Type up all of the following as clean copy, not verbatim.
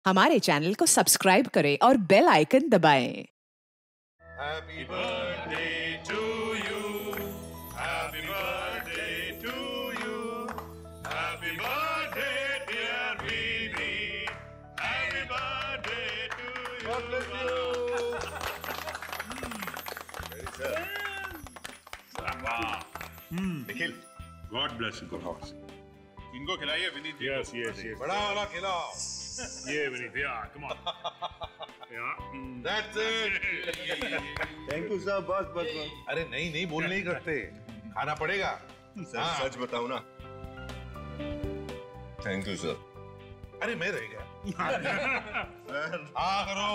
हमारे चैनल को सब्सक्राइब करें और बेल आइकन दबाएं। Happy birthday to you. Happy birthday to you. Happy birthday, dear Bibi. Happy birthday to you. God bless you. वाह, Nikhil, God bless you. इनको खिलाइए विनीत जी Yes, को। yes, yes. बड़ा वाला खिलाओ। Yeah, Vinith. Yeah, come on. Yeah. That's it. Thank you sir, बस बस बस। अरे नहीं नहीं बोल नहीं करते, खाना पड़ेगा। सर हाँ। सच बताऊं ना, थैंक यू सर। अरे मैं रह गया। हाँ करो।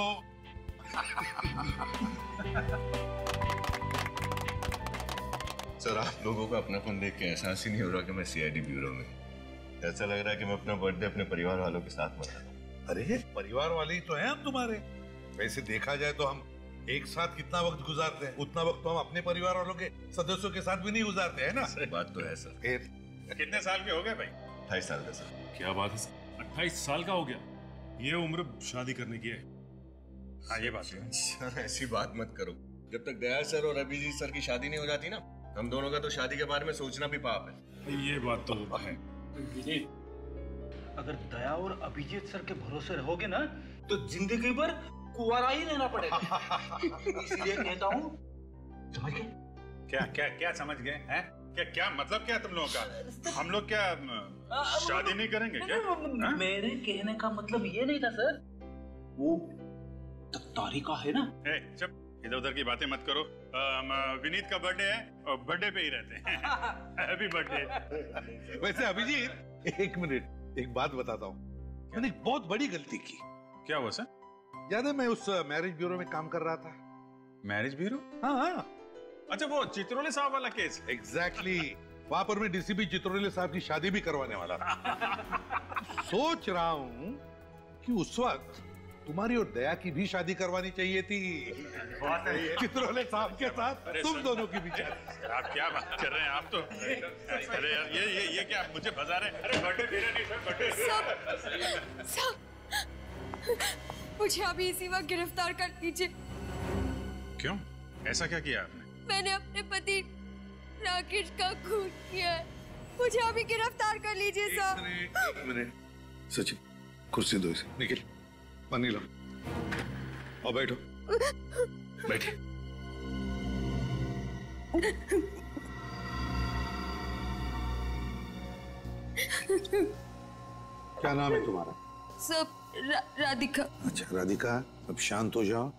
सर आप लोगों को अपनापन देख के एहसास ही नहीं हो रहा कि मैं सीआईडी ब्यूरो में। ऐसा लग रहा है कि मैं अपना बर्थडे अपने परिवार वालों के साथ मना रहा हूं। अरे परिवार वाले ही तो हैं हम तुम्हारे। वैसे देखा जाए तो हम एक साथ कितना वक्त गुजारते हैं, उतना वक्त तो हम अपने परिवार वालों के सदस्यों के साथ भी नहीं गुजारते हैं ना। बात तो है सर। फिर कितने साल के हो गए भाई? 28 साल का सर। क्या बात है सर? 28 साल का हो गया? ये उम्र शादी करने की है। हाँ ये बात है। सर ऐसी बात मत करो। जब तक दया सर और अभिजीत सर की शादी नहीं हो जाती ना, हम दोनों का तो शादी के बारे में सोचना भी पाप है। ये बात तो है। अगर दया और अभिजीत सर के भरोसे रहोगे ना तो जिंदगी भर कुंवारा ही रहना पड़ेगा। इसलिए कहता हूँ, समझ गए? क्या क्या क्या समझ गए हैं? क्या क्या मतलब क्या तुम लोगों का? हम लोग क्या शादी नहीं करेंगे क्या? हाँ? मेरे कहने का मतलब ये नहीं था सर। वो तख्तारी का है ना। चुप, इधर उधर की बातें मत करो। विनीत का बर्थडे है और बर्थडे पे ही रहते हैं। Happy birthday. वैसे अभिजीत, एक मिनट, एक बात बताता हूँ। मैंने एक बहुत बड़ी गलती की। क्या हुआ सर? याद है मैं उस मैरिज ब्यूरो में काम कर रहा था। Marriage bureau? हाँ हाँ अच्छा वो चित्रोले साहब वाला केस। एग्जैक्टली। वहां पर मैं डीसीपी चित्रोले साहब की शादी भी करवाने वाला था। सोच रहा हूँ कि उस वक्त तुम्हारी और दया की भी शादी करवानी चाहिए थी। चित्रोले साहब के साथ तुम दोनों की भी शादी। आप क्या बात कर रहे हैं? आप तो अरे यार ये क्या मुझे फंसा रहे हैं? अरे बर्थडे मेरा नहीं सर, बर्थडे। सब मुझे अभी इसी वक्त गिरफ्तार कर लीजिए। क्यों? ऐसा क्या किया आपने? मैंने अपने पति राकेश का खून किया है। मुझे अभी गिरफ्तार कर लीजिए साहब। एक मिनट सचिन, कुर्सी दो इसे। निखिल पानी लो और बैठो। बैठे। क्या नाम है तुम्हारा? सब राधिका। अच्छा राधिका, अब शांत हो जाओ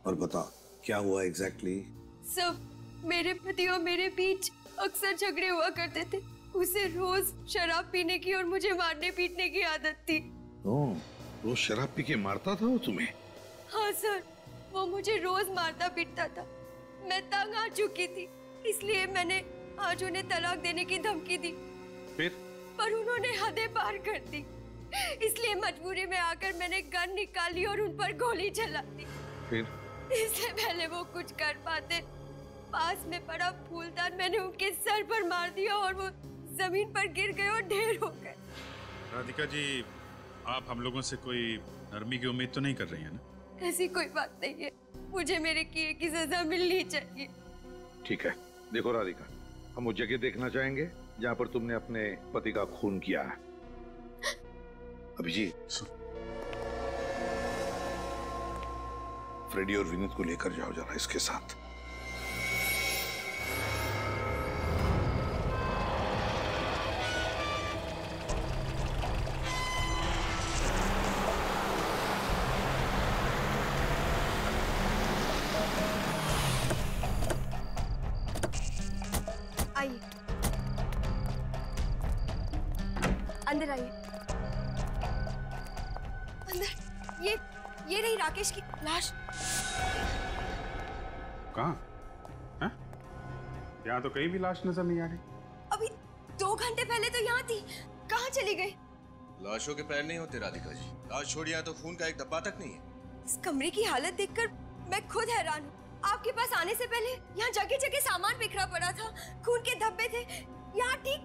और बताओ क्या हुआ एग्जैक्टली। सब मेरे पति और मेरे बीच अक्सर झगड़े हुआ करते थे। उसे रोज शराब पीने की और मुझे मारने पीटने की आदत थी। ओह, रोज शराब पी के मारता था वो तुम्हें? हाँ सर, वो मुझे रोज मारता पीटता था। मैं तंग आ चुकी थी, इसलिए मैंने आज उन्हें तलाक देने की धमकी दी। फिर? पर उन्होंने हदें पार कर दी, इसलिए मजबूरी में आकर मैंने गन निकाली और उन पर गोली चला दी। फिर? इससे पहले वो कुछ कर पाते, पास में पड़ा फूलदान मैंने उनके सर पर मार दिया और वो जमीन पर गिर गए और ढेर हो गए। राधिका जी, आप हम लोगों से कोई नरमी की उम्मीद तो नहीं कर रही है ना? ऐसी कोई बात नहीं है, मुझे मेरे किए की सजा मिलनी चाहिए। ठीक है, देखो राधिका, हम वो जगह देखना चाहेंगे जहाँ पर तुमने अपने पति का खून किया है। अभिजीत, फ्रेडी और विनीत को लेकर जाओ जरा इसके साथ। आइए, अंदर आइए। अंदर, ये रही राकेश की लाश। कहाँ? हाँ? यहाँ तो कहीं भी लाश नजर नहीं आ रही। अभी 2 घंटे पहले तो यहाँ थी, कहाँ चली गई? लाशों के पैर नहीं होते राधिका जी। लाश छोड़िए तो खून का एक धब्बा तक नहीं है। इस कमरे की हालत देखकर मैं खुद हैरान हूँ। आपके पास आने से पहले यहाँ जगह जगह सामान बिखरा पड़ा था, खून के धब्बे थे। यहाँ ठीक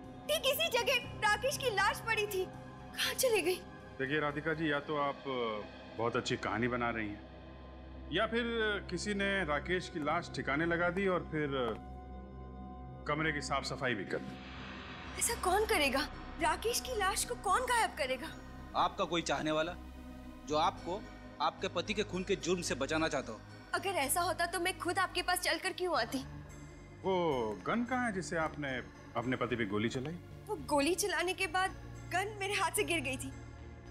इसी जगह राकेश की लाश पड़ी थी। कहाँ चली गई? देखिए राधिका जी, या तो आप बहुत अच्छी कहानी बना रही हैं, या फिर किसी ने राकेश की लाश ठिकाने लगा दी और फिर कमरे की साफ सफाई भी कर दी। ऐसा कौन करेगा? राकेश की लाश को कौन गायब करेगा? आपका कोई चाहने वाला जो आपको आपके पति के खून के जुर्म से बचाना चाहता हो। अगर ऐसा होता तो मैं खुद आपके पास चलकर क्यों आती? वो गन कहाँ है जिसे आपने अपने पति पे गोली चलाई? वो गोली चलाने के बाद गन मेरे हाथ से गिर गई थी,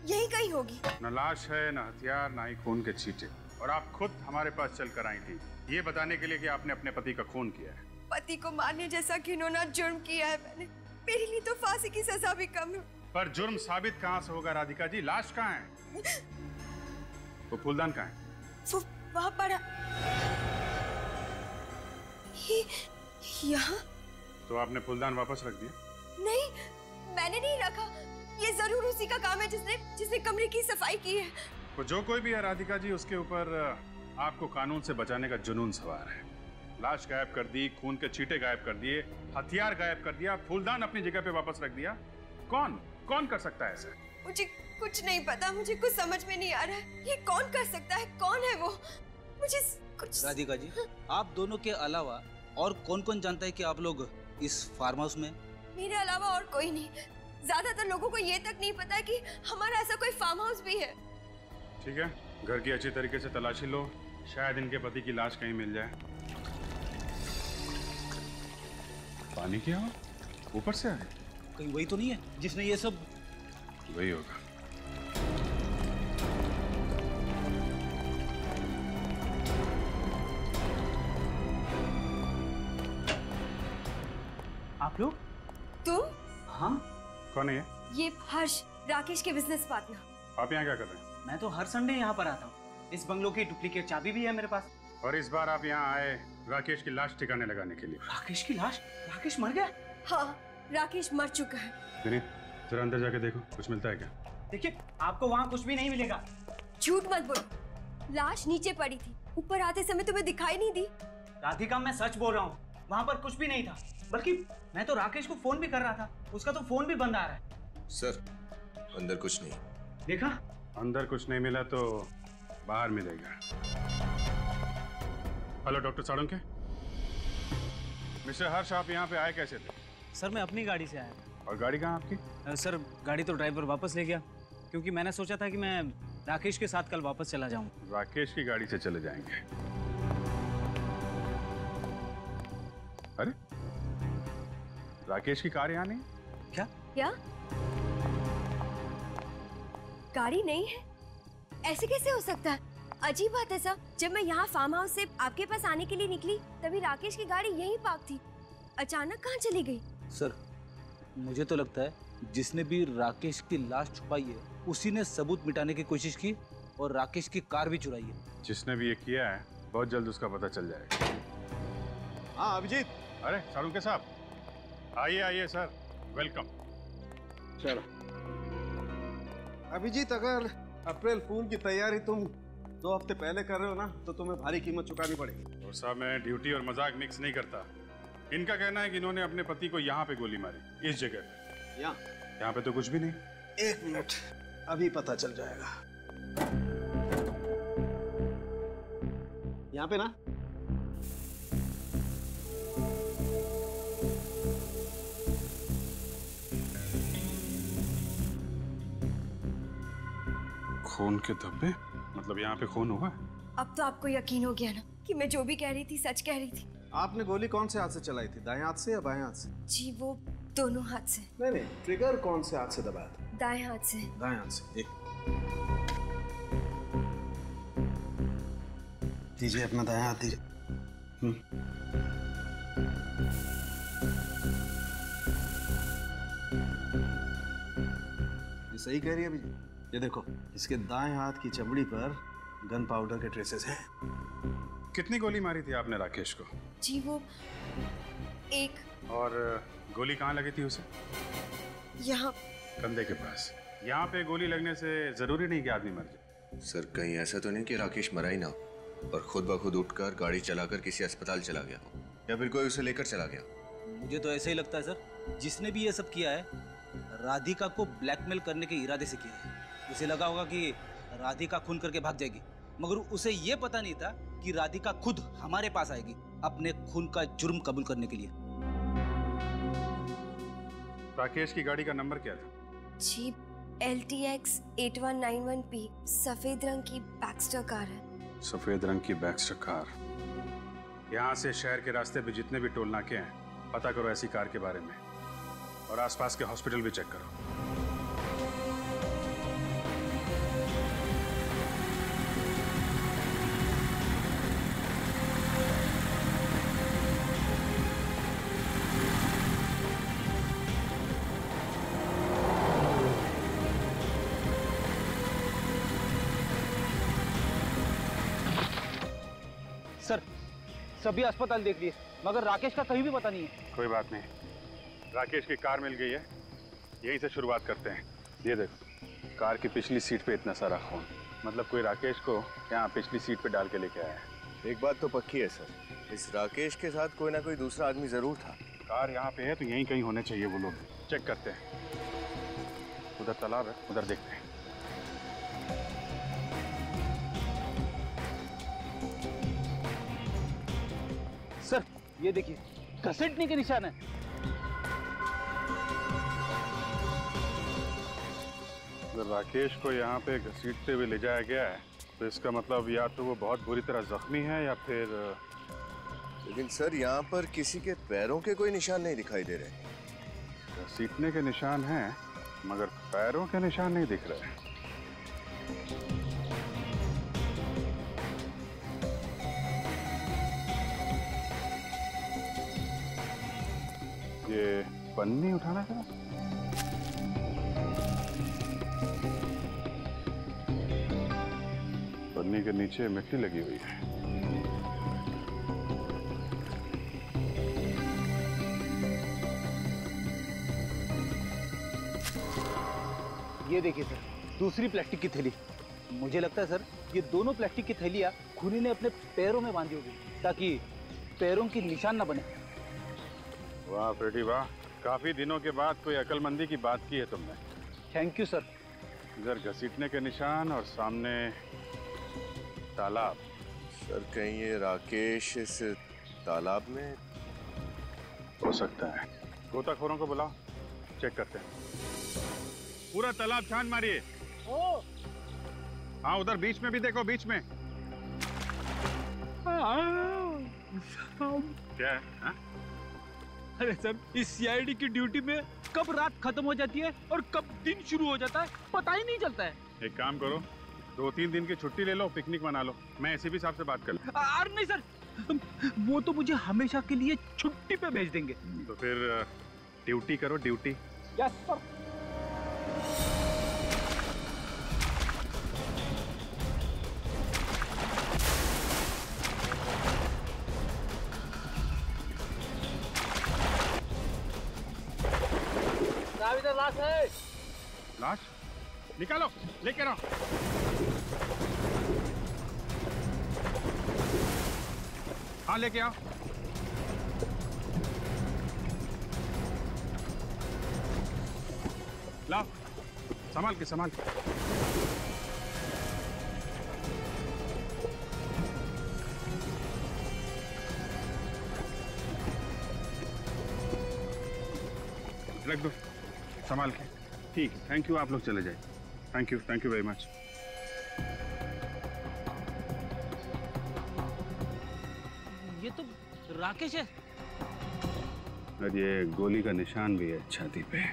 यही कहीं होगी। न लाश है, न हथियार, न ही खून के छींटे, और आप खुद हमारे पास चल कर आई थी ये बताने के लिए कि आपने अपने पति का खून किया है। पति को मारने जैसा घिनौना जुर्म किया है मैंने, मेरे लिए तो फांसी की सजा भी कम है। पर जुर्म साबित कहाँ से होगा राधिका जी? लाश कहाँ है? वो फूलदान कहाँ है? वो वहाँ पड़ा। यहाँ? तो आपने फूलदान वापस रख दिया? नहीं, मैंने नहीं रखा। ये जरूर उसी का काम है जिसने कमरे की सफाई की है। तो जो कोई भी है राधिका जी, उसके ऊपर आपको कानून से बचाने का जुनून सवार है। लाश गायब कर दी, खून के छींटे गायब कर दिए, हथियार गायब कर दिया, फूलदान अपनी जगह पे वापस रख दिया। कौन कर सकता है ऐसा? मुझे कुछ नहीं पता, मुझे कुछ समझ में नहीं आ रहा है। ये कौन कर सकता है? कौन है वो? मुझे कुछ। राधिका जी, आप दोनों के अलावा और कौन जानता है कि आप लोग इस फार्म हाउस में? मेरे अलावा और कोई नहीं। ज्यादातर लोगों को ये तक नहीं पता है कि हमारा ऐसा कोई फार्म हाउस भी है। ठीक है, घर की अच्छी तरीके से तलाशी लो, शायद इनके पति की लाश कहीं मिल जाए। पानी क्या हो? ऊपर से आ गए? कहीं वही तो नहीं है जिसने ये सब? वही होगा। आप लोग? तुम? हाँ। कौन है ये? ये हर्ष, राकेश के बिजनेस पार्टनर। आप यहाँ क्या कर रहे हैं? मैं तो हर संडे यहाँ पर आता हूँ। इस बंगलो की डुप्लीकेट चाबी भी है मेरे पास। और इस बार आप यहाँ आए राकेश की लाश ठिकाने लगाने के लिए। राकेश की लाश? राकेश मर गया? हाँ, राकेश मर चुका है। विनीत, जरा अंदर जाके देखो, कुछ मिलता है क्या? देखिए, आपको वहाँ कुछ भी नहीं मिलेगा। झूठ मत बोलो, लाश नीचे पड़ी थी, ऊपर आते समय तुम्हें दिखाई नहीं दी? राधिका, मैं सच बोल रहा हूँ, वहाँ पर कुछ भी नहीं था। बल्कि मैं तो राकेश को फोन भी कर रहा था, उसका तो फोन भी बंद आ रहा है। सर, अंदर कुछ नहीं। देखा? अंदर कुछ नहीं मिला तो बाहर मिलेगा। Hello doctor Salunke. मिस्टर हर्ष, आप यहाँ पे आए कैसे थे? सर, मैं अपनी गाड़ी से आया। और गाड़ी कहाँ आपकी? सर, गाड़ी तो ड्राइवर वापस ले गया, क्योंकि मैंने सोचा था कि मैं राकेश के साथ कल वापस चला जाऊँ। राकेश की गाड़ी से चले जाएंगे? अरे, राकेश की कार यहाँ नहीं? क्या? गाड़ी नहीं है? ऐसे कैसे हो सकता है? अजीब बात है सर, जब मैं यहाँ फार्म हाउस से आपके पास आने के लिए निकली तभी राकेश की गाड़ी यहीं पार्क थी। अचानक कहाँ चली गई? सर, मुझे तो लगता है जिसने भी राकेश की लाश छुपाई है उसी ने सबूत मिटाने की कोशिश की और राकेश की कार भी चुराई है। जिसने भी ये किया है बहुत जल्द उसका पता चल जाएगा। हाँ अभिजीत। अरे साळुंके साहब, आइए सर, वेलकम। चलो अभिजीत, अगर अप्रैल फूल की तैयारी तुम 2 हफ्ते पहले कर रहे हो ना तो तुम्हें भारी कीमत चुकानी पड़ेगी। और साहब, मैं ड्यूटी और मजाक मिक्स नहीं करता। इनका कहना है कि इन्होंने अपने पति को यहाँ पे गोली मारी, इस जगह पे। यहाँ पे तो कुछ भी नहीं। 1 मिनट, अभी पता चल जाएगा। यहाँ पे ना खून के धब्बे, मतलब यहाँ पे खून होगा? अब तो आपको यकीन हो गया ना कि मैं जो भी कह रही थी सच कह रही थी। आपने गोली कौन से हाथ से चलाई थी, दाएं हाथ से या बाएं हाथ से? जी, वो दोनों हाथ से। नहीं, ट्रिगर कौन से हाथ से दबाया था? दाएं हाथ से। दाएं हाथ से। दीजिए अपना दाएं हाथ दीजिए। ये सही कह रही है अभी। ये देखो, इसके दाएं हाथ की चमड़ी पर गन पाउडर के ट्रेसेस हैं। कितनी गोली मारी थी आपने राकेश को? जी, वो 1। और गोली कहाँ लगी थी उसे? यहाँ, कंधे के पास। यहाँ पे गोली लगने से जरूरी नहीं कि आदमी मर जाए। सर, कहीं ऐसा तो नहीं कि राकेश मरा ही ना और खुद ब खुद उठकर गाड़ी चलाकर किसी अस्पताल चला गया हो, या फिर कोई उसे लेकर चला गया? मुझे तो ऐसा ही लगता है सर, जिसने भी ये सब किया है राधिका को ब्लैकमेल करने के इरादे से किया है। उसे लगा होगा कि राधिका खून करके भाग जाएगी, मगर उसे ये पता नहीं था कि राधिका खुद हमारे पास आएगी अपने खून का जुर्म कबूल करने के लिए। राकेश की गाड़ी का नंबर क्या था? जी LTX 8191P, सफेद रंग की बैक्स्टर कार है। सफेद रंग की बैक्स्टर कार। यहाँ से शहर के रास्ते पे जितने भी टोल नाके हैं पता करो ऐसी कार के बारे में, और आसपास के हॉस्पिटल भी चेक करो। सर, सभी अस्पताल देख लिए मगर राकेश का कहीं भी पता नहीं है। कोई बात नहीं, राकेश की कार मिल गई है, यहीं से शुरुआत करते हैं। ये देखो, कार की पिछली सीट पे इतना सारा खून, मतलब कोई राकेश को यहाँ पिछली सीट पे डाल के लेके आया है। एक बात तो पक्की है सर, इस राकेश के साथ कोई ना कोई दूसरा आदमी जरूर था। कार यहाँ पे है तो यहीं कहीं होने चाहिए वो लोग। चेक करते हैं। उधर तालाब है, उधर देखते हैं। सर ये देखिए, घसीटने के निशान है। अगर राकेश को यहाँ पे घसीटते हुए ले जाया गया है तो इसका मतलब या तो वो बहुत बुरी तरह जख्मी है या फिर। लेकिन सर यहाँ पर किसी के पैरों के कोई निशान नहीं दिखाई दे रहे। घसीटने के निशान हैं मगर पैरों के निशान नहीं दिख रहे। ये पन्नी उठाना था। पन्नी के नीचे मिट्टी लगी हुई है। ये देखिए सर, दूसरी प्लास्टिक की थैली। मुझे लगता है सर ये दोनों प्लास्टिक की थैलियाँ खूनी ने अपने पैरों में बांधी होगी ताकि पैरों की निशान ना बने। वाह प्रेटी वाह, काफी दिनों के बाद कोई अकलमंदी की बात की है तुमने। Thank you sir. इधर घसीटने के निशान और सामने तालाब। सर कहीं ये राकेश इस तालाब में हो सकता है। गोताखोरों को बुलाओ, चेक करते हैं। पूरा तालाब छान मारिए। हाँ उधर बीच में भी देखो, बीच में। क्या है? हाँ? अरे सर, इस सीआईडी की ड्यूटी में कब रात खत्म हो जाती है और कब दिन शुरू हो जाता है पता ही नहीं चलता है। एक काम करो, 2-3 दिन की छुट्टी ले लो, पिकनिक मना लो। मैं एसीपी साहब से बात कर लूं। अरे नहीं सर, वो तो मुझे हमेशा के लिए छुट्टी पे भेज देंगे। तो फिर ड्यूटी करो, ड्यूटी। Yes sir. इधर लाश है। लाश निकालो, लेके आओ। हाँ लेके आओ। लाओ, संभाल के संभाल के। रख दो संभाल के। ठीक है, थैंक यू। आप लोग चले जाइए। Thank you very much. ये तो राकेश है। और ये गोली का निशान भी है छाती पे।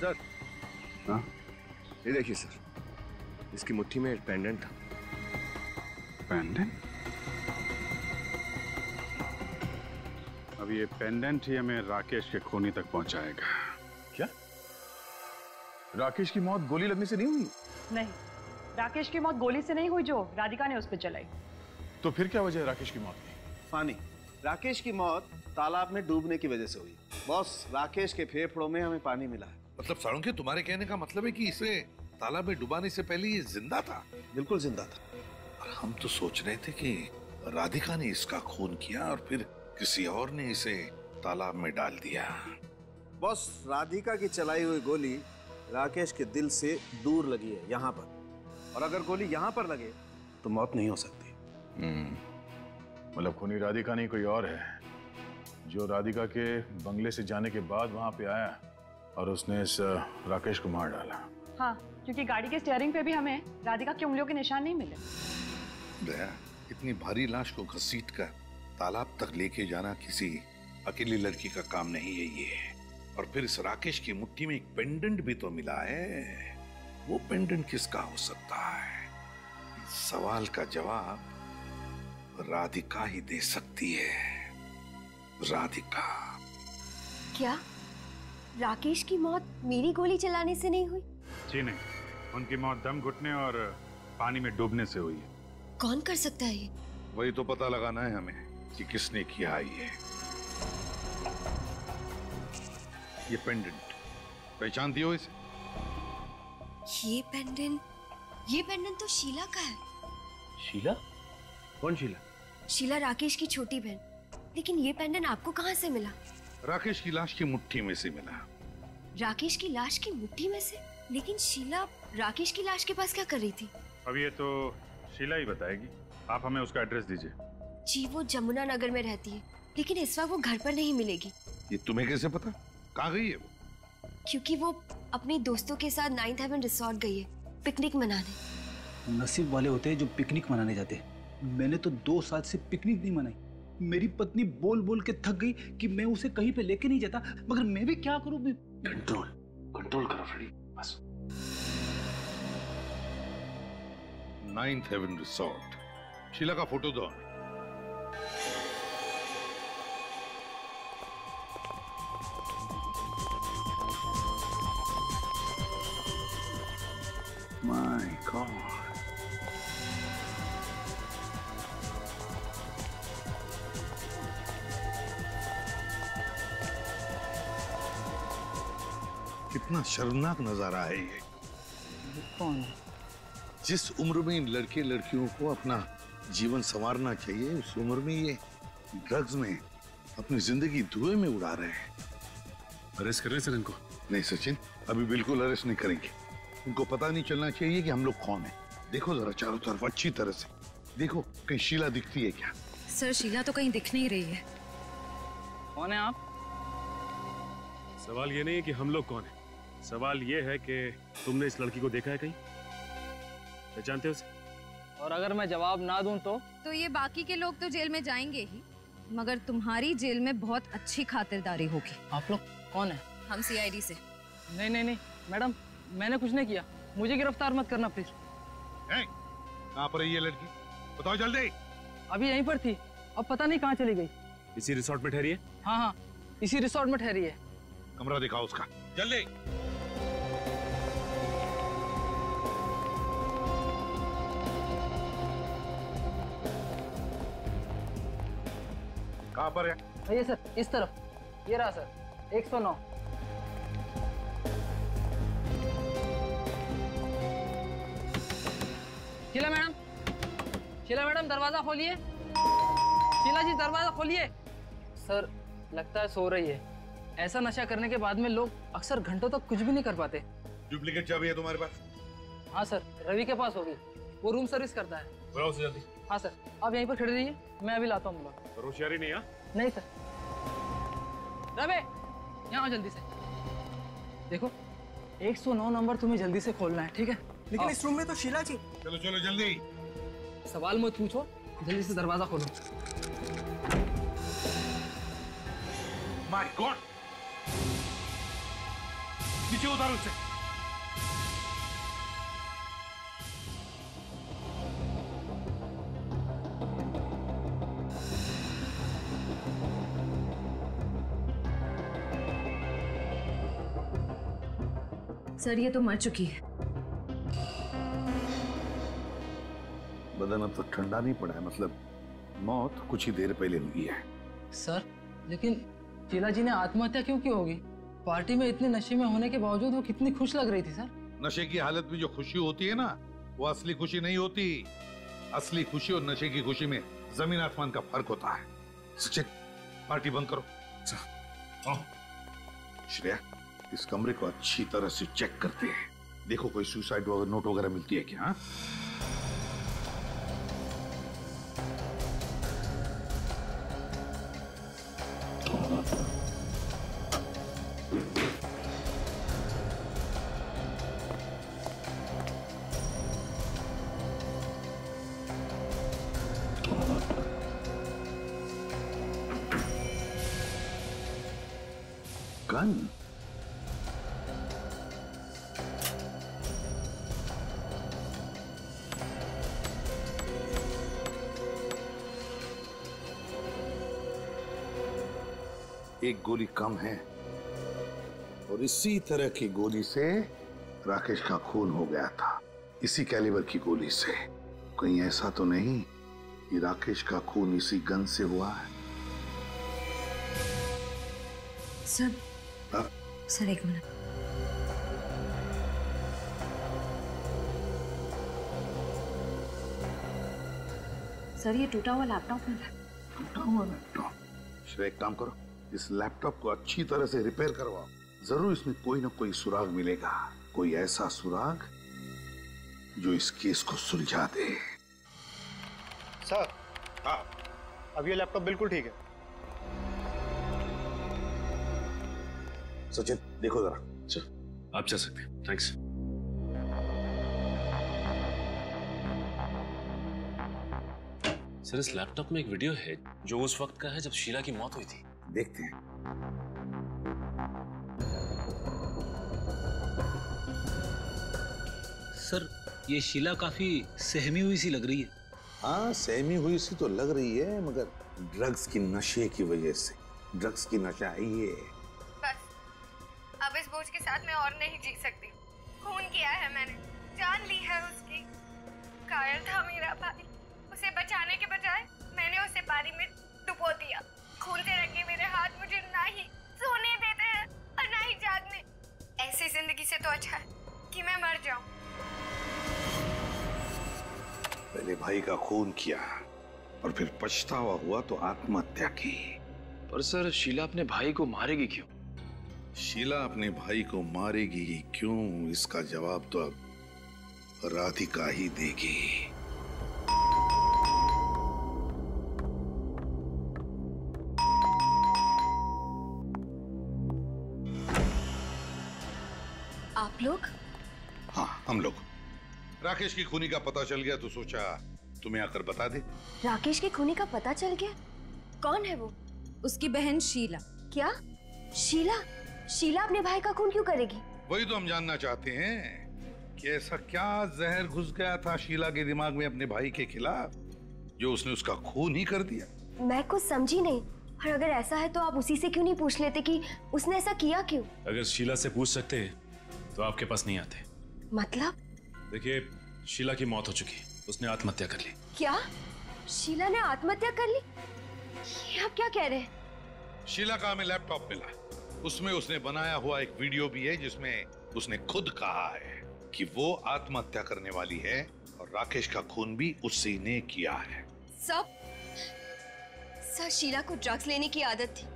सर हाँ ये देखिए सर, इसकी मुट्ठी में एक पेंडेंट था। पेंडेंट? अब ये पेंडेंट ही हमें राकेश के खूनी तक पहुंचाएगा। क्या राकेश की मौत गोली लगने से नहीं हुई? नहीं, राकेश की मौत गोली से नहीं हुई जो राधिका ने उस पर चलाई। तो फिर क्या वजह है राकेश की मौत की? फानी, राकेश की मौत तालाब में डूबने की वजह से हुई। बॉस, राकेश के फेफड़ों में हमें पानी मिला है। मतलब साळुंखे, तुम्हारे कहने का मतलब है कि इसे तालाब में डुबाने से पहले ये जिंदा था? बिल्कुल जिंदा था। और हम तो सोच रहे थे कि राधिका ने इसका खून किया और फिर किसी और ने इसे तालाब में डाल दिया। बॉस, राधिका की चलाई हुई गोली राकेश के दिल से दूर लगी है, यहाँ पर। और अगर गोली यहाँ पर लगे तो मौत नहीं हो सकती। मतलब खूनी राधिका नहीं, कोई और है जो राधिका के बंगले से जाने के बाद वहां पे आया और उसने इस राकेश को मार डाला। हाँ, क्योंकि गाड़ी के स्टीयरिंग पे भी हमें राधिका की उंगलियों के निशान नहीं मिले। दया, इतनी भारी लाश को घसीटकर तालाब तक लेके जाना किसी अकेली लड़की का काम नहीं है ये। और फिर इस राकेश की मुट्ठी में एक पेंडेंट भी तो मिला है। वो पेंडेंट किसका हो सकता है? इस सवाल का जवाब राधिका ही दे सकती है। राधिका। क्या राकेश की मौत मेरी गोली चलाने से नहीं हुई? जी नहीं, उनकी मौत दम घुटने और पानी में डूबने से हुई है। कौन कर सकता है ये? वही तो पता लगाना है हमें कि किसने किया ये पेंडेंट पहचानती हो इसे? ये पेंडेंट तो शीला का है। शीला? कौन शीला? शीला राकेश की छोटी बहन। लेकिन ये पेंडेंट आपको कहाँ से मिला? राकेश की लाश की मुट्ठी में से मिला। राकेश की लाश की मुट्ठी में से? लेकिन शीला राकेश की लाश के पास क्या कर रही थी? अब ये तो शीला ही बताएगी। आप हमें उसका एड्रेस दीजिए। जी, वो जमुना नगर में रहती है, लेकिन इस वक्त वो घर पर नहीं मिलेगी। ये तुम्हें कैसे पता? कहाँ गई है वो? क्योंकि वो अपने दोस्तों के साथ 9th हेवन रिसोर्ट गई है पिकनिक मनाने। नसीब वाले होते हैं जो पिकनिक मनाने जाते हैं। मैंने तो 2 साल से पिकनिक नहीं मनाई। मेरी पत्नी बोल बोल के थक गई कि मैं उसे कहीं पे लेके नहीं जाता, मगर मैं भी क्या करूं? कंट्रोल करो फ्रेडी, बस। 9th haven resort. शीला का फोटो दो। माय गॉड, कितना शर्मनाक नजारा है ये। कौन? जिस उम्र में इन लड़के लड़कियों को अपना जीवन संवारना चाहिए, उस उम्र में ये ड्रग्स में अपनी जिंदगी धुएं में उड़ा रहे हैं। अरेस्ट कर रहे सर इनको? नहीं सचिन, अभी बिल्कुल अरेस्ट नहीं करेंगे। उनको पता नहीं चलना चाहिए कि हम लोग कौन है। देखो जरा चारों तरफ अच्छी तरह से देखो, कहीं शीला दिखती है क्या? सर, शीला तो कहीं दिख नहीं रही है। कौन है आप? सवाल ये नहीं है कि हम लोग कौन है, सवाल ये है कि तुमने इस लड़की को देखा है कहीं? पहचानते हो उसे? और अगर मैं जवाब ना दूं तो ये बाकी के लोग तो जेल में जाएंगे ही, मगर तुम्हारी जेल में बहुत अच्छी खातिरदारी होगी। आप लोग कौन है? हम CID से। नहीं मैडम, मैंने कुछ नहीं किया। मुझे गिरफ्तार मत करना प्लीज। कहाँ पर है ये लड़की? बताओ जल्दी। अभी यहीं पर थी, अब पता नहीं कहाँ चली गई। इसी रिसोर्ट में ठहरी है? हाँ, इसी रिसोर्ट में ठहरी है। कमरा दिखाओ उसका जल्दी। कहाँ पर है? ये सर, इस तरफ। ये रहा सर, 109। शीला मैडम दरवाजा खोलिए। शीला जी दरवाजा खोलिए। सर, लगता है सो रही है। ऐसा नशा करने के बाद में लोग अक्सर घंटों तक कुछ भी नहीं कर पाते। डुप्लीकेट चाबी है तुम्हारे पास? हाँ सर, रवि के पास होगी, वो रूम सर्विस करता है। बुलाओ उसे जल्दी। हाँ सर, आप यहीं पर खड़े रहिए, मैं अभी लाता हूँ। होशियारी नहीं? नहीं सर। रवि, यहाँ आओ जल्दी से। देखो, 109 नंबर तुम्हें जल्दी से खोलना है, ठीक है? लेकिन इस रूम में तो शीला जी। चलो चलो जल्दी। सवाल मत पूछो, जल्दी से दरवाजा खोलो। माय गॉड, नीचे उतारो उसे। सर, ये तो मर चुकी है। बदन अब तक ठंडा नहीं पड़ा है, मतलब मौत कुछ ही देर पहले हुई है। सर, लेकिन शीला जी ने आत्महत्या क्यों की होगी? पार्टी में इतने नशे में होने के बावजूद वो कितनी खुश लग रही थी सर। नशे की हालत में जो खुशी होती है ना, वो असली खुशी नहीं होती। असली खुशी और नशे की खुशी में जमीन आसमान का फर्क होता है। सचिन, पार्टी बंद करो। श्रेया, इस कमरे को अच्छी तरह से चेक करते हैं। देखो कोई सुसाइड नोट वगैरह मिलती है क्या? हाँ? गन? एक गोली कम है और इसी तरह की गोली से राकेश का खून हो गया था। इसी कैलिबर की गोली से। कहीं ऐसा तो नहीं कि राकेश का खून इसी गन से हुआ है? सर, सर एक मिनट। सर ये टूटा हुआ लैपटॉप मिला। टूटा हुआ लैपटॉप? श्रेया, एक काम करो, इस लैपटॉप को अच्छी तरह से रिपेयर करवाओ। जरूर इसमें कोई ना कोई सुराग मिलेगा। कोई ऐसा सुराग जो इस केस को सुलझा दे। सर, हाँ, अब ये लैपटॉप बिल्कुल ठीक है। सचिन, देखो जरा। अच्छा, आप जा सकते हैं। थैंक्स। सर, इस लैपटॉप में एक वीडियो है जो उस वक्त का है जब शीला की मौत हुई थी। देखते हैं। सर, ये शीला काफी सहमी हुई सी लग रही है। हाँ, सहमी हुई सी तो लग रही है, मगर ड्रग्स की नशे की वजह से। ड्रग्स की नशा है ये। बस, अब इस बोझ के साथ मैं और नहीं जी सकती। खून किया है मैंने, जान ली है उसकी। कायर था मेरा भाई, उसे बचाने के बजाय मैंने उसे पानी में डुबो दिया। खून से रंगे मेरे हाथ मुझे ना ही सोने देते हैं और ना ही जागने। ऐसी जिंदगी से तो अच्छा है कि मैं मर जाऊं। पहले भाई का खून किया और फिर पछतावा हुआ तो आत्महत्या की। पर सर, शीला अपने भाई को मारेगी क्यों? शीला अपने भाई को मारेगी क्यों, इसका जवाब तो अब राधिका ही देगी। आप लोग? हाँ, हम लोग। राकेश की खूनी का पता चल गया तो सोचा तुम्हें आकर बता दे। राकेश के खूनी का पता चल गया? कौन है वो? उसकी बहन शीला। क्या? शीला? शीला अपने भाई का खून क्यों करेगी? वही तो हम जानना चाहते हैं कि ऐसा क्या जहर घुस गया था शीला के दिमाग में अपने भाई के खिलाफ जो उसने उसका खून ही कर दिया। मैं कुछ समझी नहीं। और अगर ऐसा है तो आप उसी से क्यों नहीं पूछ लेते कि उसने ऐसा किया क्यों? अगर शीला से पूछ सकते तो आपके पास नहीं आते। मतलब? देखिए, शीला की मौत हो चुकी, उसने आत्महत्या कर ली। क्या? शीला ने आत्महत्या कर ली? ये आप क्या कह रहे हैं? शीला का हमें लैपटॉप मिला, उसमें उसने बनाया हुआ एक वीडियो भी है जिसमें उसने खुद कहा है कि वो आत्महत्या करने वाली है और राकेश का खून भी उसी ने किया है। सर, शीला को ड्रग्स लेने की आदत थी।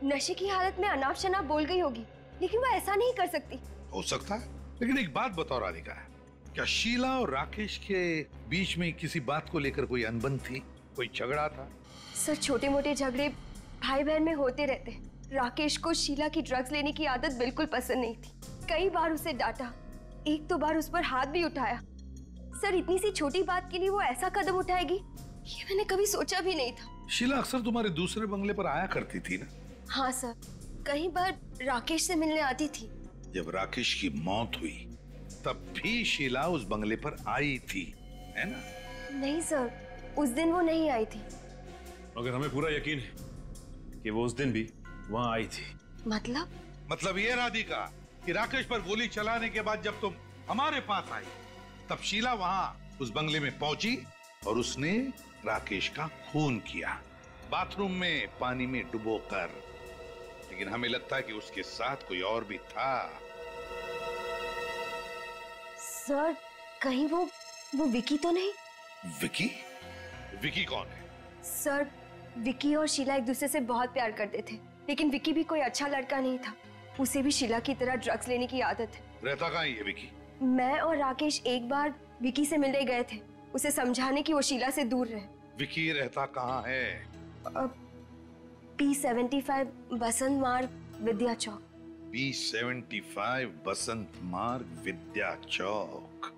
नशे की हालत में अनाप शनाप बोल गई होगी, लेकिन वो ऐसा नहीं कर सकती। हो सकता है, लेकिन एक बात बताओ राधिका, क्या शीला और राकेश के बीच में किसी बात को लेकर कोई अनबन थी, कोई झगड़ा था? सर, छोटे मोटे झगड़े भाई बहन में होते रहते हैं। राकेश को शीला की ड्रग्स लेने की आदत बिल्कुल पसंद नहीं थी। कई बार उसे डांटा, एक दो बार उस पर हाथ भी उठाया। सर, इतनी सी छोटी बात के लिए वो ऐसा कदम उठाएगी, ये मैंने कभी सोचा भी नहीं था। शीला अक्सर तुम्हारे दूसरे बंगले पर आया करती थी ना? हाँ सर, कई बार राकेश से मिलने आती थी। जब राकेश की मौत हुई तब भी शीला उस बंगले पर आई थी, है ना? नहीं सर, उस दिन वो नहीं आई थी। मगर हमें पूरा यकीन है कि वो उस दिन भी वहां आई थी। मतलब ये राधिका कि राकेश पर गोली चलाने के बाद जब तुम हमारे पास आई तब शीला वहां उस बंगले में पहुंची और उसने राकेश का खून किया, बाथरूम में पानी में डुबोकर। लेकिन हमें लगता है कि उसके साथ कोई और भी था। सर कहीं वो विकी तो नहीं? विकी? विकी कौन है? सर विकी और शीला एक दूसरे से बहुत प्यार करते थे, लेकिन विकी भी कोई अच्छा लड़का नहीं था। उसे भी शीला की तरह ड्रग्स लेने की आदत है। रहता कहाँ है ये विकी? मैं और राकेश एक बार विकी से मिलने गए थे, उसे समझाने की वो शीला से दूर रहे। विकी रहता कहाँ है? P75 बसंत मार्ग विद्या चौक। P75 बसंत मार्ग विद्या चौक।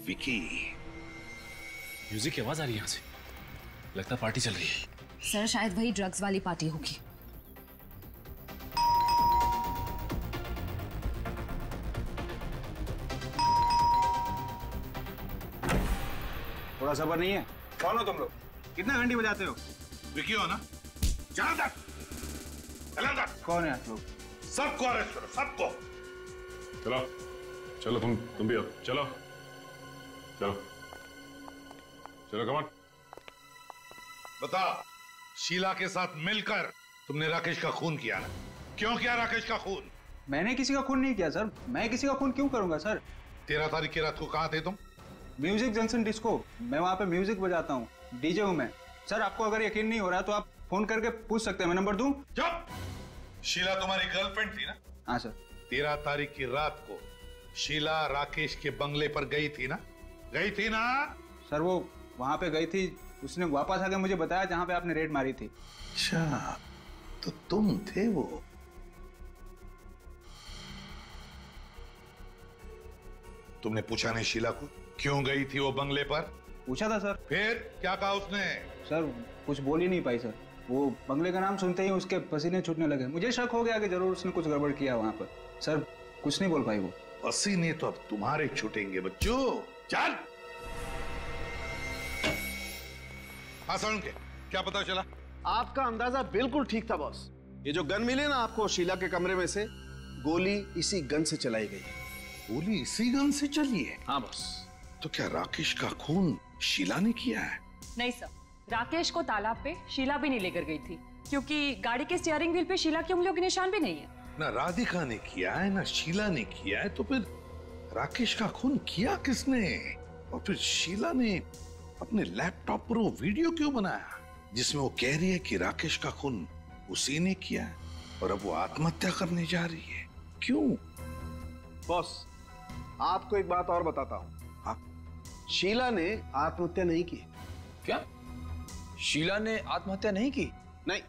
विकी। म्यूजिक की आवाज आ रही है यहाँ से, लगता पार्टी चल रही है। सर शायद वही ड्रग्स वाली पार्टी होगी। थोड़ा सब्र नहीं है? कौन हो तुम लोग? कितना घंटी बजाते हो? विकी हो ना? जनार्दन! जनार्दन! कौन है आप लोग? सबको अरेस्ट करो, सबको। चलो चलो, तुम भी आओ। चलो चलो चलो, कमान। बता, शीला के साथ मिलकर तुमने राकेश का खून किया ना? क्यों किया राकेश का खून? मैंने किसी का खून नहीं किया सर। मैं किसी का खून क्यों करूंगा सर? 13 तारीख की रात को कहाँ थे तुम? Music junction disco. मैं वहाँ पे म्यूजिक बजाता हूँ, डीजे हूँ मैं। सर आपको अगर यकीन नहीं हो रहा तो आप फोन करके पूछ सकते हैं, मैं नंबर दूं? चुप! शीला तुम्हारी गर्लफ्रेंड थी ना? हाँ सर। 13 तारीख की रात को शीला राकेश के बंगले पर गई थी ना? गई थी ना? सर वो वहाँ पे गई थी, उसने वापस आके मुझे बताया जहाँ पे आपने रेड मारी थी। अच्छा, तो तुम थे वो? तुमने पूछा नहीं शीला को क्यों गई थी वो बंगले पर? पूछा था सर। फिर क्या कहा उसने? सर कुछ बोल ही नहीं पाई सर। वो बंगले का नाम सुनते ही उसके पसीने छूटने लगे। मुझे शक हो गया कि जरूर उसने कुछ गड़बड़ किया वहाँ पर। सर कुछ नहीं बोल पाई वो। पसीने तो अब तुम्हारे छूटेंगे बच्चों। चल। हाँ सुन के क्या पता चला? आपका अंदाजा बिल्कुल ठीक था बॉस। ये जो गन मिली ना आपको शीला के कमरे में से, गोली इसी गन से चलाई गई। गोली इसी गन से चली है? हाँ बॉस। तो क्या राकेश का खून शीला ने किया है? नहीं सर, राकेश को तालाब पे शीला भी नहीं लेकर गई थी, क्योंकि गाड़ी के स्टीयरिंग व्हील पे शीला की उंगलियों के निशान भी नहीं है। ना राधिका ने किया है ना शीला ने किया है, तो फिर राकेश का खून किया किसने? और फिर शीला ने अपने लैपटॉप पर वो वीडियो क्यों बनाया जिसमें वो कह रही है कि राकेश का खून उसी ने किया है और अब वो आत्महत्या करने जा रही है? क्यों? बॉस आपको एक बात और बताता हूँ। शीला ने आत्महत्या नहीं की। क्या? शीला ने आत्महत्या नहीं की? नहीं,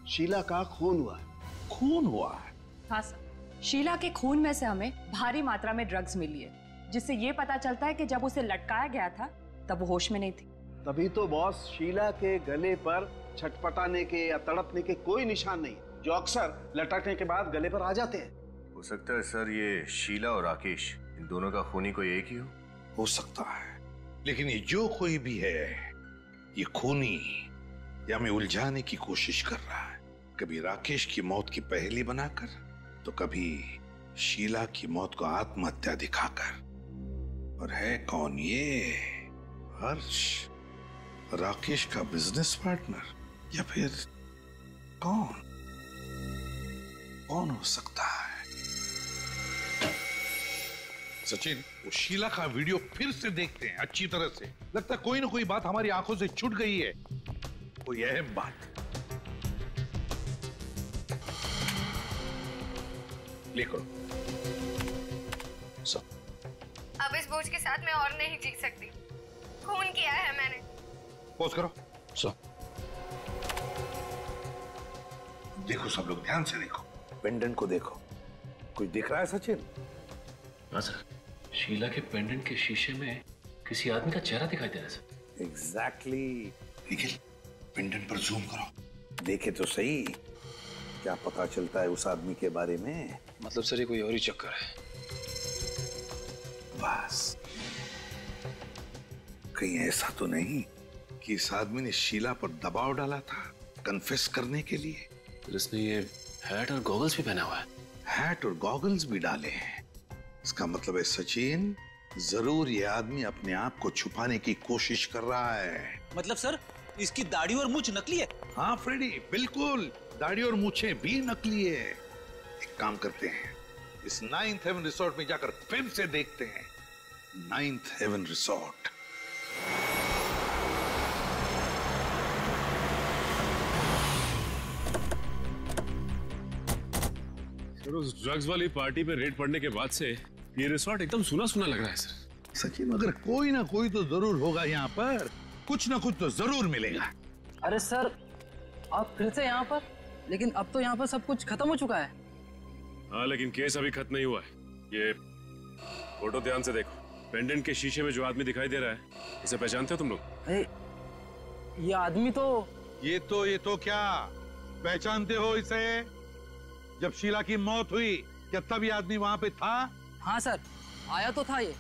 शीला का खून हुआ है। खून हुआ है? हाँ सर, शीला के खून में से हमें भारी मात्रा में ड्रग्स मिली है, जिससे ये पता चलता है कि जब उसे लटकाया गया था तब वो होश में नहीं थी। तभी तो बॉस शीला के गले पर छटपटाने के या तड़पने के कोई निशान नहीं, जो अक्सर लटकने के बाद गले पर आ जाते हैं। हो सकता है सर ये शीला और राकेश, इन दोनों का खूनी कोई एक ही हो सकता है, लेकिन ये जो कोई भी है ये खूनी या हमें उलझाने की कोशिश कर रहा है, कभी राकेश की मौत की पहेली बनाकर तो कभी शीला की मौत को आत्महत्या दिखाकर। और है कौन ये? हर्ष, राकेश का बिजनेस पार्टनर, या फिर कौन हो सकता है? सचिन, वो शीला का वीडियो फिर से देखते हैं अच्छी तरह से। लगता है कोई ना कोई बात हमारी आंखों से छूट गई है, कोई अहम बात। लिखो। अब इस बोझ के साथ मैं और नहीं जी सकती। खून किया है मैंने। पोज करो। देखो सब लोग ध्यान से देखो, पेंडेंट को देखो। कोई दिख रहा है सचिन? हाँ सर, शीला के पेंडेंट के शीशे में किसी आदमी का चेहरा दिखाई दे रहा है सर। एग्जैक्टली। निखिल, पेंडेंट पर जूम करो, देखे तो सही क्या पता चलता है उस आदमी के बारे में। मतलब सर ये कोई और ही चक्कर है? बस कहीं ऐसा तो नहीं कि इस आदमी ने शीला पर दबाव डाला था कन्फेस करने के लिए? तो इसने ये हैट और गॉगल्स भी पहना हुआ है। हैट और गॉगल्स भी डाले हैं। इसका मतलब है सचिन, जरूर ये आदमी अपने आप को छुपाने की कोशिश कर रहा है। मतलब सर इसकी दाढ़ी और मूंछ नकली है? हाँ फ्रेडी, बिल्कुल, दाढ़ी और मूछें भी नकली है। एक काम करते हैं, इस 9th हेवन रिसोर्ट में जाकर फिर से देखते हैं। Ninth heaven resort. सर उस ड्रग्स वाली पार्टी पे रेड पड़ने के बाद से ये रिसोर्ट एकदम सुना सुना लग रहा है सर। सचिन, मगर कोई ना कोई तो जरूर होगा यहाँ पर, कुछ ना कुछ तो जरूर मिलेगा। अरे सर आप फिर से यहाँ पर? लेकिन अब तो यहाँ पर सब कुछ खत्म हो चुका है। हाँ लेकिन केस अभी खत्म नहीं हुआ है। ये फोटो ध्यान से देखो, पेंडेंट के शीशे में जो आदमी दिखाई दे रहा है, इसे पहचानते हो तुम लोग? अरे ये आदमी तो ये तो क्या पहचानते हो इसे? जब शीला की मौत हुई क्या तब ये आदमी वहां पे था? हाँ सर आया तो था ये,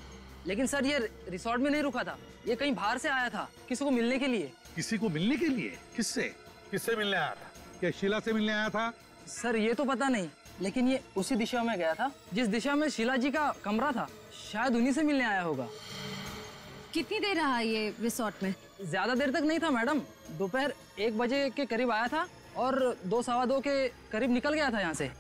लेकिन सर ये रिसोर्ट में नहीं रुका था, ये कहीं बाहर से आया था किसी को मिलने के लिए। किसी को मिलने के लिए? किससे? किससे मिलने आया था? क्या शीला से मिलने आया था? सर ये तो पता नहीं, लेकिन ये उसी दिशा में गया था जिस दिशा में शीला जी का कमरा था, शायद उन्हीं से मिलने आया होगा। कितनी देर रहा ये रिसोर्ट में? ज्यादा देर तक नहीं था मैडम, दोपहर 1 बजे के करीब आया था और 2 सवा 2 के करीब निकल गया था यहाँ से।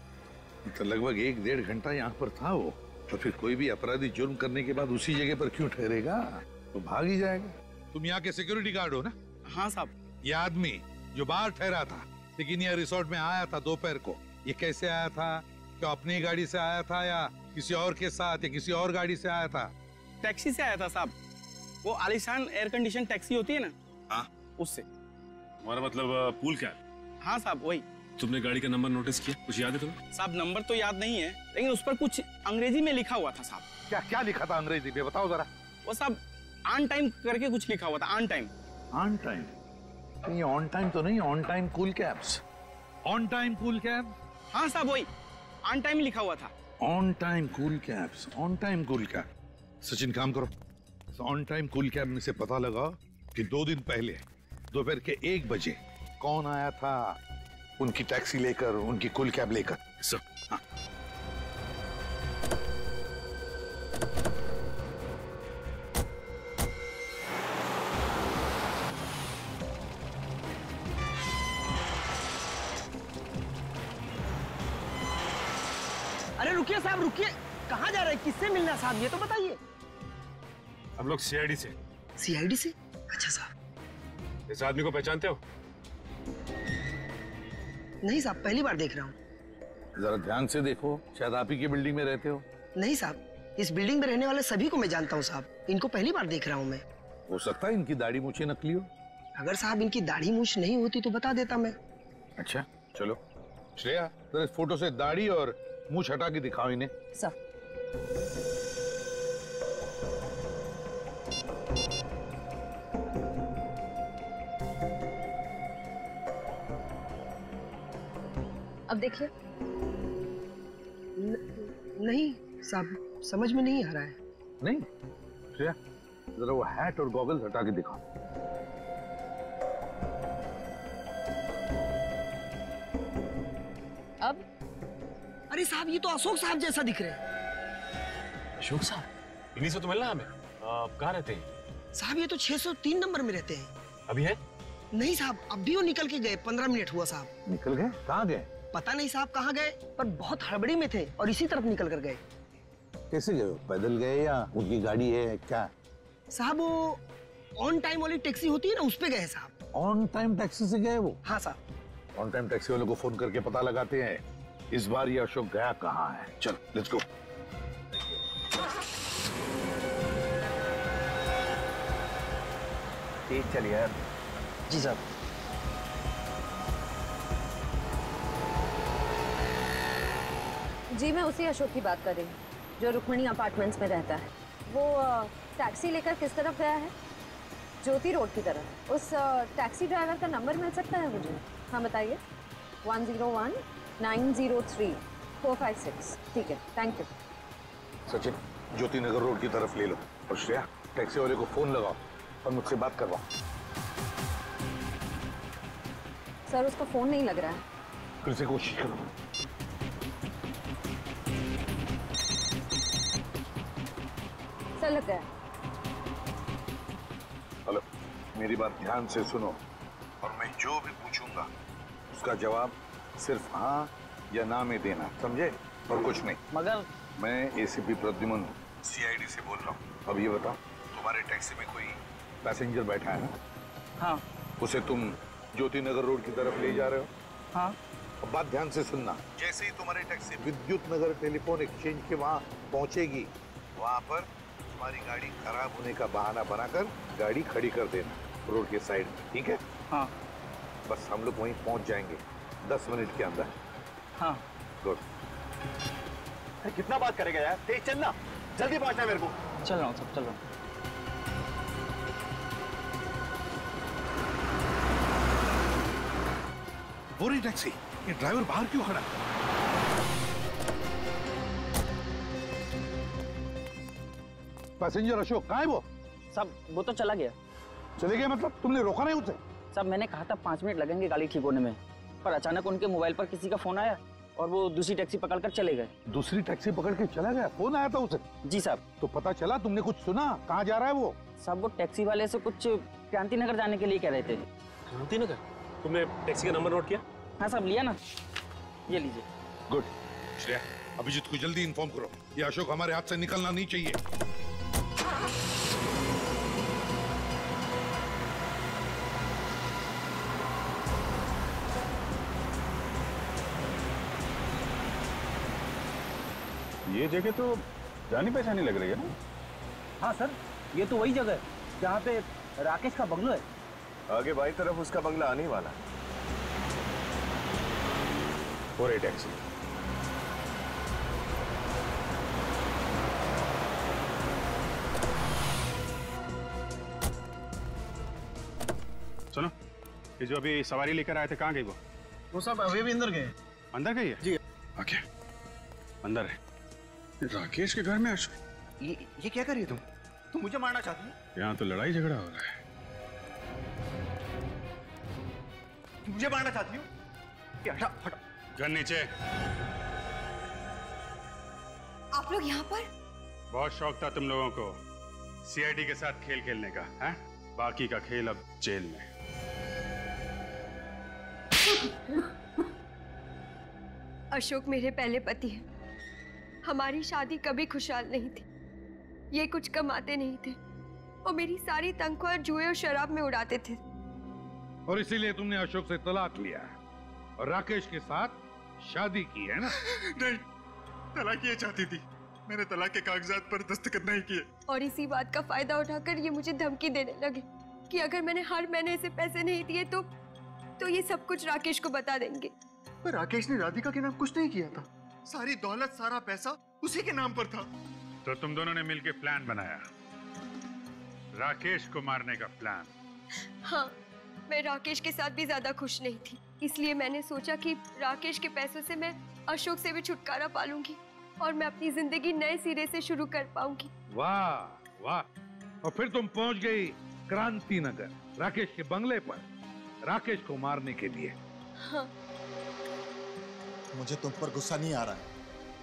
तो लगभग 1-1.5 घंटा यहाँ पर था वो। तो फिर कोई भी अपराधी जुर्म करने के बाद उसी जगह पर क्यों ठहरेगा? तो भाग ही जाएगा। तुम यहाँ के सिक्योरिटी गार्ड हो ना? हाँ साहब। ये आदमी जो बाहर ठहरा था लेकिन यह रिसोर्ट में आया था दोपहर को, ये कैसे आया था? क्या अपनी गाड़ी से आया था या किसी और के साथ या किसी और गाड़ी से आया था? टैक्सी से आया था साहब, वो आलीशान एयर कंडीशन टैक्सी होती है ना, हाँ उससे। हमारा मतलब पूल कैब? हाँ साहब वही। तुमने गाड़ी का नंबर नोटिस किया? कुछ याद है तुम्हें? साहब नंबर तो याद नहीं है, लेकिन उस पर कुछ अंग्रेजी में लिखा हुआ था साहब। क्या क्या लिखा था अंग्रेजी में? बताओ जरा। वो साहब ऑन टाइम करके कुछ लिखा हुआ था, ऑन टाइम। On time? ये ऑन टाइम तो नहीं, on time cool cabs. On time cool cab? हाँ साहब वही, ऑन टाइम लिखा हुआ था। On time cool cabs, on time cool cab. Sachin काम करो, ऑन टाइम कूल कैब में से पता लगा कि 2 दिन पहले दोपहर के 1 बजे कौन आया था उनकी टैक्सी लेकर, उनकी कूल कैब लेकर। सर हाँ। अरे रुकिए साहब रुकिए, कहाँ जा रहे हैं? किससे मिलना है साहब ये तो बताइए। हम लोग सीआईडी से। सीआईडी से? अच्छा साहब। इस आदमी को पहचानते हो? नहीं साहब पहली बार देख रहा हूँ। जरा ध्यान से देखो, शायद आप ही की बिल्डिंग में रहते हो। नहीं साहब, इस बिल्डिंग में रहने वाले सभी को मैं जानता हूँ साहब, इनको पहली बार देख रहा हूँ मैं। हो सकता है इनकी दाढ़ी मूछें नकली हो। अगर साहब इनकी दाढ़ी मूछ नहीं होती तो बता देता मैं। अच्छा चलो। श्रेया जरा इस फोटो से दाढ़ी और मूछ हटा के दिखाओ इन्हें। सर अब देखिए। नहीं साहब समझ में नहीं आ रहा है। नहीं श्रेया, जरा वो हैट और गॉगल्स हटा के दिखाओ। अब अरे साहब ये तो अशोक साहब जैसा दिख रहे हैं। अशोक साहब? इन्हीं से तो मिलना हमें। कहाँ रहते हैं? साहब ये तो 603 नंबर में रहते हैं। अभी है? नहीं साहब अब भी वो निकल के गए, 15 मिनट हुआ साहब। निकल गए? कहाँ गए? पता नहीं साहब कहाँ गए, पर बहुत हड़बड़ी में थे और इसी तरफ निकल कर गए। कैसे गए? पैदल गए या उनकी गाड़ी है क्या? साहब वो ऑन टाइम वाली टैक्सी होती है ना, उस पे गए साहब। ऑन टाइम टैक्सी से गए वो? हाँ साहब। ऑन टाइम टैक्सी वालों को फोन करके पता लगाते हैं इस बार ये अशोक गया कहाँ है। चल लेट्स गो। तेज चलिए यार। जी साहब। जी मैं उसी अशोक की बात कर रही हूँ जो रुक्मिणी अपार्टमेंट्स में रहता है। वो टैक्सी लेकर किस तरफ गया है? ज्योति रोड की तरफ। उस टैक्सी ड्राइवर का नंबर मिल सकता है मुझे? हाँ बताइए। 101-903-456। ठीक है thank you. Sachin Jyoti Nagar road की तरफ ले लो और श्रेया टैक्सी वाले को फोन लगाओ और मुझसे बात करवाओ। सर उसका फोन नहीं लग रहा है। फिर से कोशिश करो। सर लग गया। हेलो, मेरी बात ध्यान से सुनो और मैं जो भी पूछूंगा उसका जवाब सिर्फ हाँ या ना में देना, समझे? और कुछ नहीं। मगर मैं एसीपी प्रद्युमन सीआईडी से बोल रहा हूँ। अब ये बताओ, तुम्हारे टैक्सी में कोई पैसेंजर बैठा है ना? हाँ। उसे तुम ज्योति नगर रोड की तरफ ले जा रहे हो? हाँ। अब बात ध्यान से सुनना। जैसे ही तुम्हारी टैक्सी विद्युत नगर टेलीफोन एक्सचेंज के वहाँ पहुंचेगी, वहाँ पर तुम्हारी गाड़ी खराब होने का बहाना बनाकर गाड़ी खड़ी कर देना रोड के साइड में, ठीक है? हाँ। बस हम लोग वहीं पहुंच जाएंगे 10 मिनट के अंदर। हाँ। गुड। कितना बात करेगा यार, तेज चलना, जल्दी पहुंचना है मेरे को। चल रहा हूँ सब, चल रहा हूँ। वो रही टैक्सी, ये ड्राइवर बाहर क्यों खड़ा है? पैसेंजर अशोक कहाँ है वो? साहब वो तो चला गया। चले गया मतलब? तुमने रोका नहीं उसे? साहब मैंने कहा था 5 मिनट लगेंगे गाड़ी ठीक होने में, पर अचानक उनके मोबाइल पर किसी का फोन आया और वो दूसरी टैक्सी पकड़कर चले गए। दूसरी टैक्सी पकड़ के चला गया? फोन आया था उसे? जी साहब। तो पता चला? तुमने कुछ सुना? कहाँ जा रहा है वो? साहब वो टैक्सी वाले से कुछ क्रांति नगर जाने के लिए कह रहे थे। क्रांति नगर? तुमने टैक्सी का नंबर नोट किया? हाँ साहब, लिया ना, ये लीजिए। गुड। श्रेया, अभिजीत को जल्दी इन्फॉर्म करो, ये अशोक हमारे हाथ से निकलना नहीं चाहिए। ये जगह तो जानी पहचानी लग रही है ना? हाँ सर, ये तो वही जगह है जहाँ पे राकेश का बंगलो है। आगे बाई तरफ उसका बंगला आने ही वाला। और ये टैक्सी। सुनो, ये जो अभी सवारी लेकर आए थे, कहाँ गई वो सब अभी भी अंदर गए। अंदर गई है? जी। ओके, अंदर है। राकेश के घर में अशोक? ये क्या कर रही है तुम मुझे मारना चाहती हो? यहाँ तो लड़ाई झगड़ा हो रहा है। मुझे मारना चाहती हो? हटा हटा। गन नीचे। आप लोग यहाँ पर? बहुत शौक था तुम लोगों को सीआईडी के साथ खेल खेलने का, हैं? बाकी का खेल अब जेल में। अशोक मेरे पहले पति हैं। हमारी शादी कभी खुशहाल नहीं थी। ये कुछ कमाते नहीं थे और मेरी सारी तनख्वाह जुए और शराब में उड़ाते थे। और इसीलिए तुमने अशोक से तलाक लिया और राकेश के साथ शादी की है ना? नहीं, तलाक ये चाहती थी। मैंने तलाक के कागजात पर दस्तखत नहीं किए। और इसी बात का फायदा उठाकर ये मुझे धमकी देने लगे कि अगर मैंने हर महीने इसे पैसे नहीं दिए तो ये सब कुछ राकेश को बता देंगे। पर राकेश ने राधिका के नाम कुछ नहीं किया था। सारी दौलत, सारा पैसा उसी के नाम पर था। तो तुम दोनों ने मिलकर प्लान बनाया, राकेश को मारने का प्लान। हाँ, मैं राकेश के साथ भी ज्यादा खुश नहीं थी, इसलिए मैंने सोचा कि राकेश के पैसों से मैं अशोक से भी छुटकारा पा लूंगी और मैं अपनी जिंदगी नए सिरे से शुरू कर पाऊंगी। वाह वाह। और फिर तुम पहुंच गई क्रांति नगर, राकेश के बंगले पर, राकेश को मारने के लिए। हाँ। मुझे तुम पर गुस्सा नहीं आ रहा है,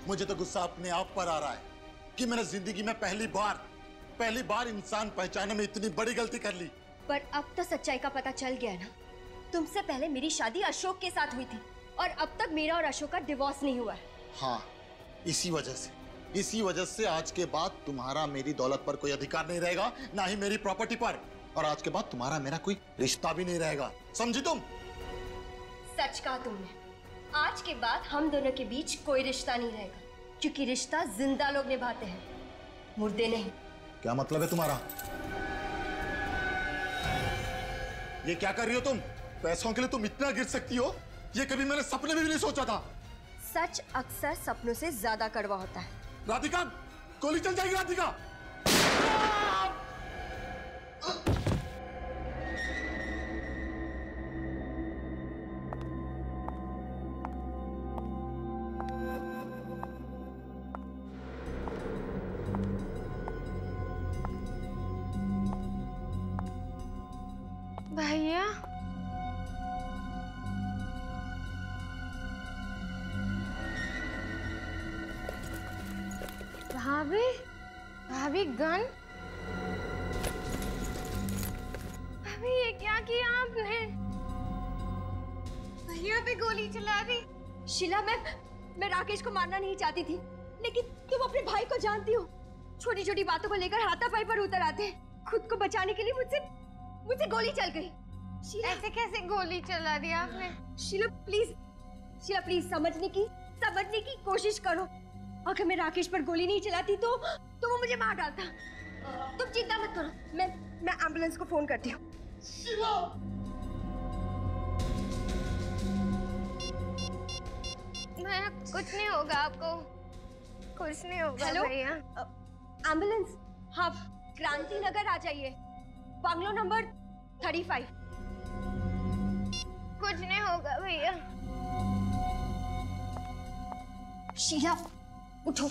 मुझे तो गुस्सा अपने आप पर आ रहा है कि मैंने जिंदगी में पहली बार इंसान पहचानने में इतनी बड़ी गलती कर ली। पर अब तो सच्चाई का पता चल गया ना। तुमसे पहले मेरी शादी अशोक के साथ हुई थी और अब तक मेरा और अशोक का डिवोर्स नहीं हुआ है। हाँ, इसी वजह से आज के बाद तुम्हारा मेरी दौलत पर कोई अधिकार नहीं रहेगा, ना ही मेरी प्रॉपर्टी पर। और आज के बाद तुम्हारा मेरा कोई रिश्ता भी नहीं रहेगा, समझी तुम? सच कहा तुमने। आज के बाद हम दोनों के बीच कोई रिश्ता नहीं रहेगा, क्योंकि रिश्ता जिंदा लोग निभाते हैं, मुर्दे नहीं। क्या मतलब है तुम्हारा? ये क्या कर रही हो तुम? पैसों के लिए तुम इतना गिर सकती हो, ये कभी मैंने सपने में भी नहीं सोचा था। सच अक्सर सपनों से ज्यादा कड़वा होता है। राधिका, गोली चल जाएगी राधिका। भैया, भाभी गन? भाभी ये क्या किया आपने? भैया पे गोली चला दी। शीला, मैं राकेश को मारना नहीं चाहती थी, लेकिन तुम अपने भाई को जानती हो। छोटी छोटी बातों को लेकर हाथापाई पर उतर आते हैं। खुद को बचाने के लिए मुझसे गोली चल गई। ऐसे कैसे गोली चला दिया आपने? शीला प्लीज समझने की कोशिश करो। अगर मैं राकेश पर गोली नहीं चलाती तो वो मुझे मार डालता। तुम चिंता मत करो, मैं एम्बुलेंस को फोन करती हूँ। कुछ नहीं होगा आपको, कुछ नहीं होगा भैया। एम्बुलेंस, हाँ क्रांति नगर आ जाइए, बंगलो नंबर 35। कुछ नहीं होगा भैया। शीला उठो,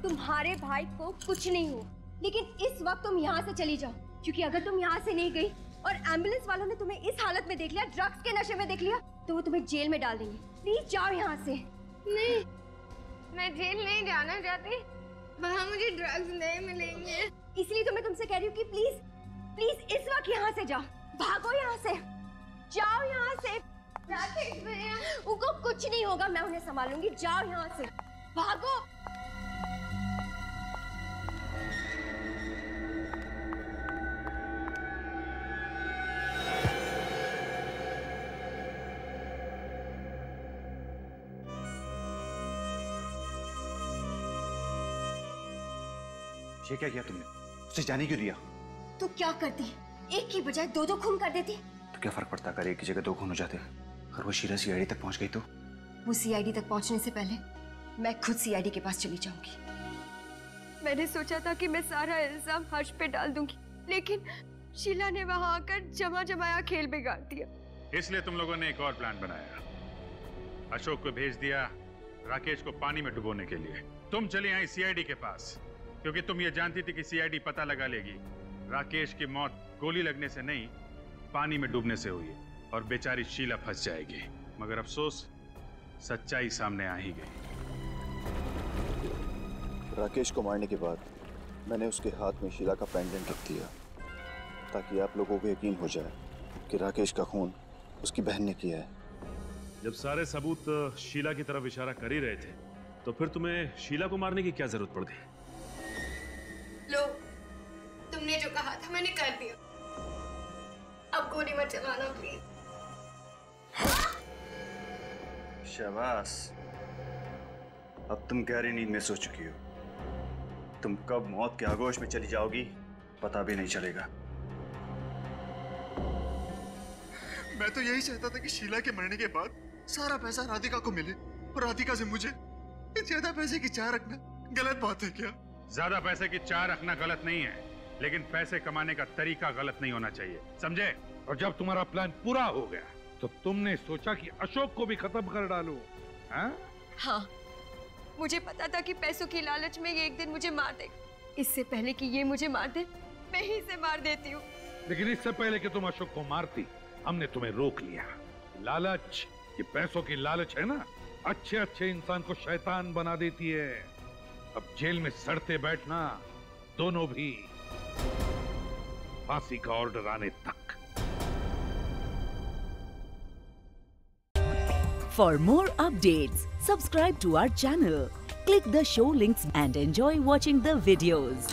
तुम्हारे भाई को कुछ नहीं हुआ, लेकिन इस वक्त तुम यहाँ से चली जाओ, क्योंकि अगर तुम यहाँ से नहीं गई और एम्बुलेंस वालों ने तुम्हें इस हालत में देख लिया, ड्रग्स के नशे में देख लिया, तो वो तुम्हें जेल में डाल देंगे। प्लीज जाओ यहाँ से। नहीं, मैं जेल नहीं जाना चाहती, वहाँ मुझे ड्रग्स नहीं मिलेंगे। इसलिए तो मैं तुमसे कह रही हूँ कि प्लीज इस वक्त यहाँ से जाओ, भागो यहाँ से, जाओ यहाँ से। राकेश भैया, उनको कुछ नहीं होगा, मैं उन्हें संभालूंगी। जाओ यहाँ से, भागो। ये क्या किया तुमने? उसे जाने क्यों दिया? तो क्या करती? एक की बजाय दो खून कर देती। तो क्या फर्क पड़ता अगर एक की जगह 2 खून हो जाते? अगर वो शीला सीआईडी तक पहुंच गई तो? वो सीआईडी तक पहुंचने से पहले मैं खुद सीआईडी के पास चली जाऊंगी। मैंने सोचा था कि मैं सारा इल्जाम हर्ष पे डाल दूंगी, लेकिन शीला ने वहां आकर जमाया खेल बिगाड़ दिया। इसलिए तुम लोगों ने एक और प्लान बनाया। अशोक को भेज दिया राकेश को पानी में डुबोने के लिए। तुम चली आई सीआईडी के पास, क्योंकि तुम ये जानती थी कि सीआईडी पता लगा लेगी राकेश की मौत गोली लगने से नहीं, पानी में डूबने से हुई है, और बेचारी शीला फंस जाएगी। मगर अफसोस, सच्चाई सामने आ ही गई। राकेश को मारने के बाद मैंने उसके हाथ में शीला का पेंडेंट रख दिया, ताकि आप लोगों को यकीन हो जाए कि राकेश का खून उसकी बहन ने किया है। जब सारे सबूत शीला की तरफ इशारा कर ही रहे थे, तो फिर तुम्हें शीला को मारने की क्या जरूरत पड़ गई? लो, तुमने जो कहा था मैंने कर दिया। अब गोली मत चलाना प्लीज। शाबाश, अब तुम गहरी नींद में सो चुकी हो। तुम कब मौत के आगोश में चली जाओगी पता भी नहीं चलेगा। मैं तो यही चाहता था कि शीला के मरने के बाद सारा पैसा राधिका को मिले, और राधिका से मुझे ज्यादा पैसे की चाह रखना गलत बात है क्या? ज्यादा पैसे की चाह रखना गलत नहीं है, लेकिन पैसे कमाने का तरीका गलत नहीं होना चाहिए, समझे? और जब तुम्हारा प्लान पूरा हो गया तो तुमने सोचा कि अशोक को भी खत्म कर डालो, हाँ? हाँ, मुझे पता था कि पैसों की लालच में ये एक दिन मुझे मार देगा। इससे पहले कि ये मुझे मार दे, मैं ही इसे मार देती हूँ। लेकिन इससे पहले कि तुम अशोक को मारती, हमने तुम्हें रोक लिया। लालच, ये पैसों की लालच है ना, अच्छे इंसान को शैतान बना देती है। अब जेल में सड़ते बैठना, दोनों भी, फांसी का ऑर्डर आने तक। For more updates, subscribe to our channel, click the show links and enjoy watching the videos.